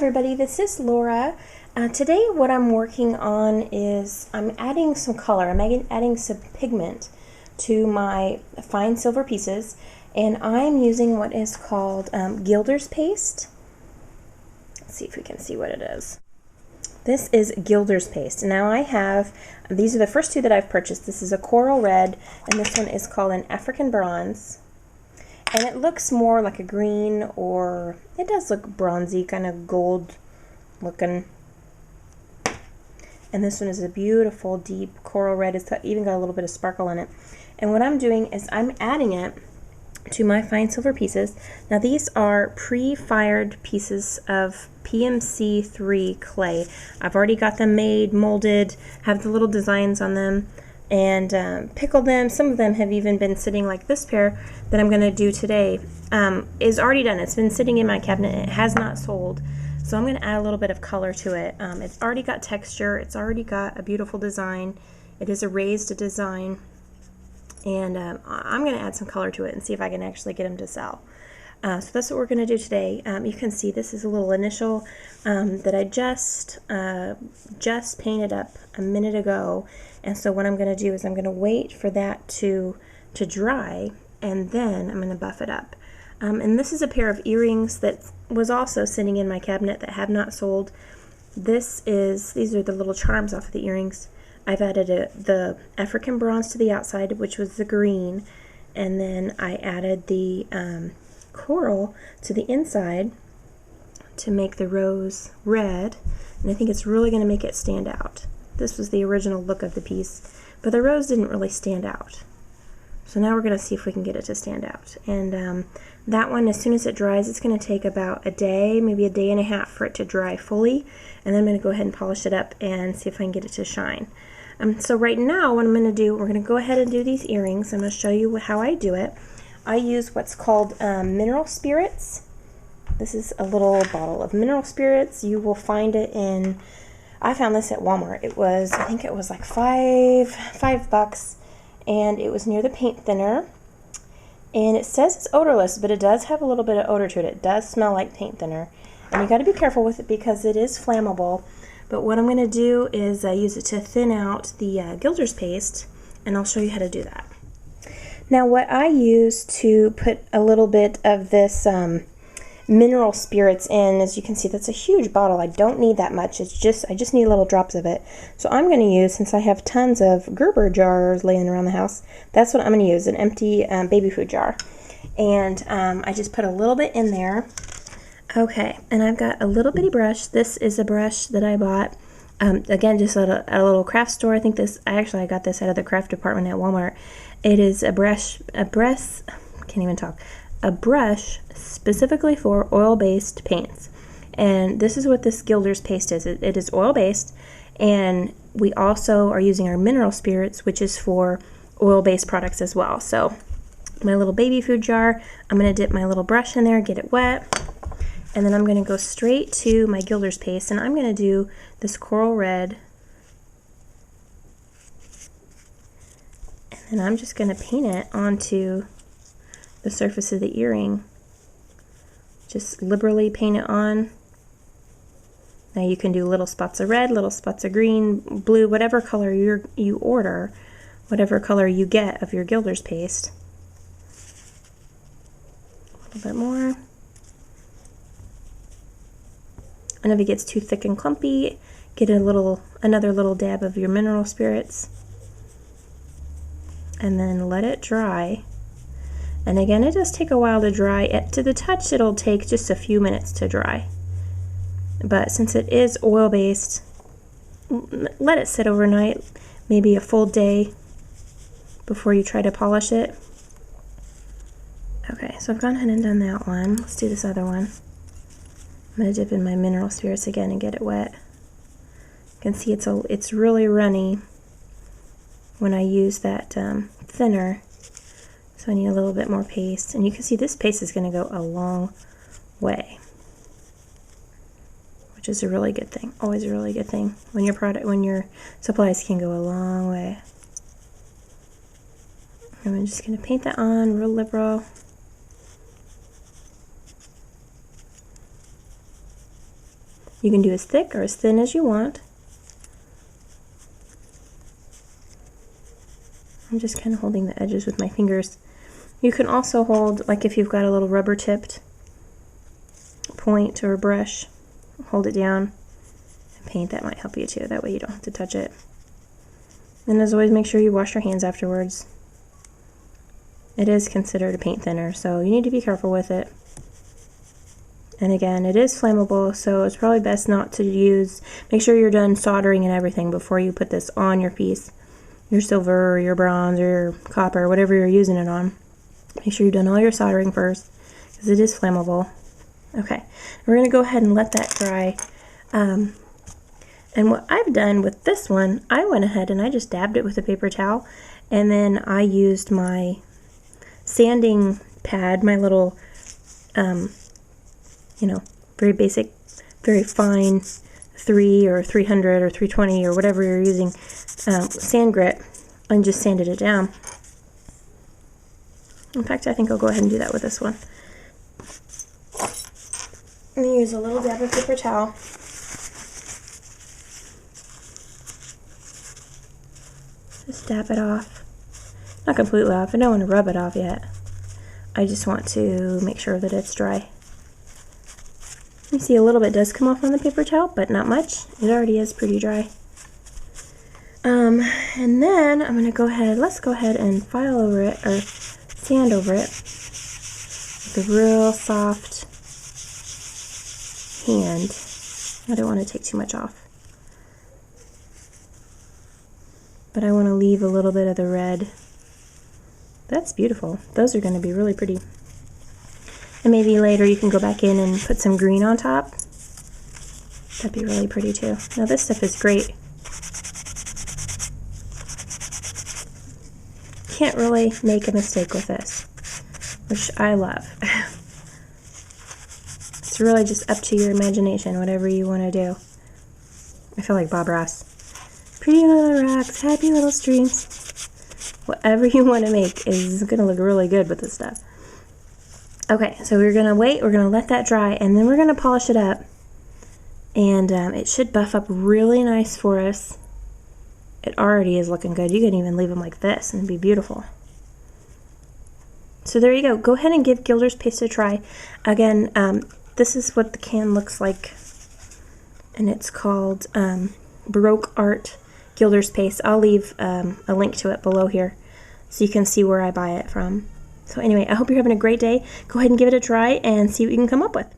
everybody, this is Laura. Today what I'm working on is I'm adding some color. I'm adding some pigment to my fine silver pieces, and I'm using what is called Gilder's paste. Let's see if we can see what it is. This is Gilder's paste. Now I have, these are the first two that I've purchased. This is a coral red, and this one is called an African bronze. And it looks more like a green, or it does look bronzy, kind of gold looking. And this one is a beautiful deep coral red. It's even got a little bit of sparkle in it. And what I'm doing is I'm adding it to my fine silver pieces. Now these are pre-fired pieces of PMC3 clay. I've already got them made, molded, have the little designs on them, and pickled them. Some of them have even been sitting, like this pair that I'm going to do today is already done. It's been sitting in my cabinet. It has not sold. So I'm going to add a little bit of color to it. It's already got texture. It's already got a beautiful design. It is a raised design. And I'm going to add some color to it and see if I can actually get them to sell. So that's what we're going to do today. You can see this is a little initial that I just painted up a minute ago. And so what I'm going to do is I'm going to wait for that to dry, and then I'm going to buff it up. And this is a pair of earrings that was also sitting in my cabinet that have not sold. These are the little charms off of the earrings. I've added the African bronze to the outside, which was the green, and then I added the coral to the inside to make the rose red, and I think it's really going to make it stand out. This was the original look of the piece, but the rose didn't really stand out. So now we're going to see if we can get it to stand out. And that one, as soon as it dries, it's going to take about a day, maybe a day and a half for it to dry fully, and then I'm going to go ahead and polish it up and see if I can get it to shine. So right now what I'm going to do, we're going to go ahead and do these earrings. I'm going to show you how I do it. I use what's called mineral spirits. This is a little bottle of mineral spirits. You will find it in, I found this at Walmart. It was, I think it was like $5, and it was near the paint thinner. And it says it's odorless, but it does have a little bit of odor to it. It does smell like paint thinner. And you got to be careful with it because it is flammable. But what I'm going to do is use it to thin out the Gilder's paste, and I'll show you how to do that. Now what I use to put a little bit of this mineral spirits in, as you can see, that's a huge bottle. I don't need that much. I just need little drops of it. So I'm going to use, since I have tons of Gerber jars laying around the house, that's what I'm going to use, an empty baby food jar. And I just put a little bit in there. Okay, and I've got a little bitty brush. This is a brush that I bought, again, just at a little craft store. I think I got this out of the craft department at Walmart. It is a brush specifically for oil-based paints. And this is what this Gilder's paste is. It is oil-based, and we also are using our mineral spirits, which is for oil-based products as well. So my little baby food jar, I'm going to dip my little brush in there, get it wet, and then I'm going to go straight to my Gilder's paste, and I'm going to do this coral red. And then I'm just going to paint it onto the surface of the earring. Just liberally paint it on. Now you can do little spots of red, little spots of green, blue, whatever color you order, whatever color you get of your Gilder's paste. A little bit more. And if it gets too thick and clumpy, get another little dab of your mineral spirits, and then let it dry. And again, it does take a while to dry. To the touch, it'll take just a few minutes to dry. But since it is oil-based, let it sit overnight, maybe a full day before you try to polish it. Okay, so I've gone ahead and done that one. Let's do this other one. I'm going to dip in my mineral spirits again and get it wet. You can see it's really runny when I use that thinner. So I need a little bit more paste. And you can see this paste is going to go a long way, which is a really good thing. Always a really good thing when your supplies can go a long way. And I'm just going to paint that on real liberal. You can do as thick or as thin as you want. I'm just kind of holding the edges with my fingers. You can also hold, like if you've got a little rubber tipped point or a brush, hold it down and paint. That might help you too. That way you don't have to touch it. And as always, make sure you wash your hands afterwards. It is considered a paint thinner, so you need to be careful with it. And again, it is flammable, so it's probably best not to use, make sure you're done soldering and everything before you put this on your piece. Your silver or your bronze or your copper, whatever you're using it on. Make sure you've done all your soldering first, because it is flammable. Okay, we're going to go ahead and let that dry. And what I've done with this one, I went ahead and I just dabbed it with a paper towel, and then I used my sanding pad, my little you know, very basic, very fine 3 or 300 or 320 or whatever you're using sand grit, and just sanded it down. In fact, I think I'll go ahead and do that with this one. I'm going to use a little dab of paper towel. Just dab it off. Not completely off. I don't want to rub it off yet. I just want to make sure that it's dry. You see a little bit does come off on the paper towel, but not much. It already is pretty dry. And then I'm going to go ahead, let's go ahead and file over it, or sand over it with a real soft hand. I don't want to take too much off. But I want to leave a little bit of the red. That's beautiful. Those are going to be really pretty. And maybe later you can go back in and put some green on top. That'd be really pretty too. Now this stuff is great. Can't really make a mistake with this, which I love. It's really just up to your imagination, whatever you want to do. I feel like Bob Ross. Pretty little rocks, happy little streams. Whatever you want to make is going to look really good with this stuff. Okay, so we're going to wait, we're going to let that dry, and then we're going to polish it up. And it should buff up really nice for us. It already is looking good. You can even leave them like this and it'd be beautiful. So there you go. Go ahead and give Gilder's paste a try. Again, this is what the can looks like. And it's called Baroque Art Gilder's Paste. I'll leave a link to it below here so you can see where I buy it from. So anyway, I hope you're having a great day. Go ahead and give it a try and see what you can come up with.